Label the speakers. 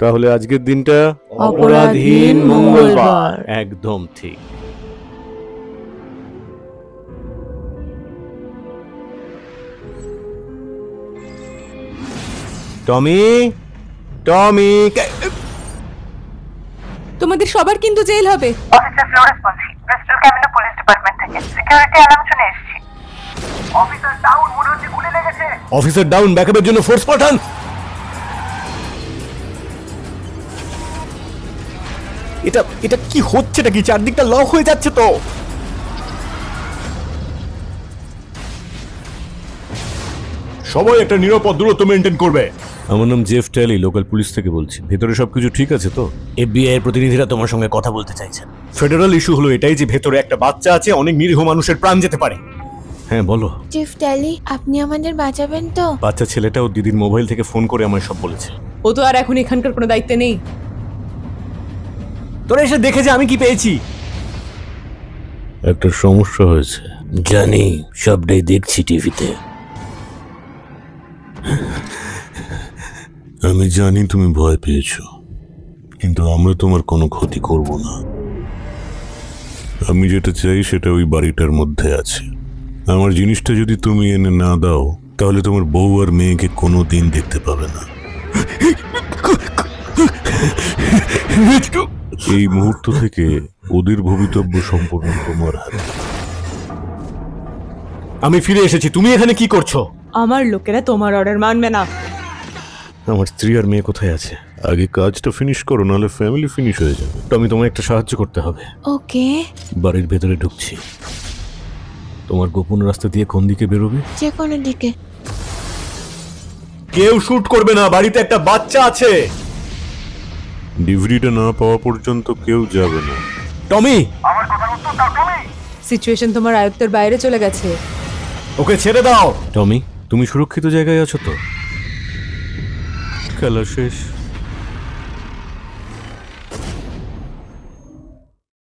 Speaker 1: তাহলে আজকের দিনটা
Speaker 2: অপরাধহীন মঙ্গলবার।
Speaker 1: একদম ঠিক। টমি, টমি,
Speaker 2: তোমাদের সবার কিন্তু জেল হবে।
Speaker 3: অফিসার ফ্লোরেন্স বলছি, ব্রিস্টল ক্যাবিনেট পুলিশ ডিপার্টমেন্ট থেকে। সিকিউরিটি অ্যালার্ম শুনে এসেছি। অফিসার ডাউন, মনে হচ্ছে গুলি লেগেছে।
Speaker 1: অফিসার ডাউন, ব্যাকআপের জন্য ফোর্স পাঠান। এটা এটা কি হচ্ছে নাকি? চারদিকটা লক হয়ে যাচ্ছে তো। সবাই একটা নিরাপদ দূরত্ব মেইনটেইন করবে। আমার নাম জেফ ট্যালি, লোকাল পুলিশ থেকে বলছি। ভেতরে সবকিছু ঠিক আছে তো? এফবিআই এর প্রতিনিধিরা তোমার সঙ্গে কথা বলতে চাইছেন। ফেডারেল ইস্যু হলো এটাই যে ভেতরে একটা বাচ্চা আছে, অনেক নিরীহ মানুষের প্রাণ যেতে পারে। হ্যাঁ বলো।
Speaker 4: চিফ ট্যালি, আপনি আমাদের বাঁচাবেন তো?
Speaker 1: বাচ্চা ছেলেটা ওর দিদির মোবাইল থেকে ফোন করে আমায় সব বলেছে।
Speaker 2: ও তো আর এখন এখানকার কোনো দায়িত্বে নেই।
Speaker 1: তোরা এসে দেখে যে আমি কি পেয়েছি। একটা সমস্যা হয়েছে জানি, সবটাই দেখছি টিভিতে। আমি জানি তুমি ভয় পেয়েছো, কিন্তু আমরা তোমার কোনো ক্ষতি করব না। আমি যেটা চাই সেটা ওই বাড়িটার মধ্যে আছে। আমার জিনিসটা যদি তুমি এনে না দাও, তাহলে তোমার বউ আর মেয়েকে কোনো দিন দেখতে পাবে না। এই মুহূর্ত থেকে ওদের ভবিতব্য সম্পূর্ণ তোমার হাতে। আমি ফিরে এসেছি, তুমি এখানে কি করছো?
Speaker 2: আমার লোকেরা তোমার অর্ডার মানবে না।
Speaker 1: আমার স্ত্রী আর মেয়ে কোথায় আছে? আগে কাজটা ফিনিশ করো, নাহলে ফ্যামিলি ফিনিশ হয়ে যাবে। তো আমি তোমায় একটা সাহায্য করতে হবে।
Speaker 4: ওকে।
Speaker 1: বাড়ির ভেতরে ঢুকছি। তোমার গোপন রাস্তা দিয়ে কোন দিকে বেরোবে?
Speaker 4: যে কোনো দিকে।
Speaker 1: কেউ শুট করবে না, বাড়িতে একটা বাচ্চা আছে। ডিভিডিটা না পাওয়া পর্যন্ত কেউ যাবে না। টমি,
Speaker 3: আমার কথার উত্তর দাও টমি।
Speaker 2: সিচুয়েশন তোমার আয়ত্তের বাইরে চলে গেছে।
Speaker 1: ওকে ছেড়ে দাও। টমি, তুমি সুরক্ষিত জায়গায় আছো তো? খেলা শেষ।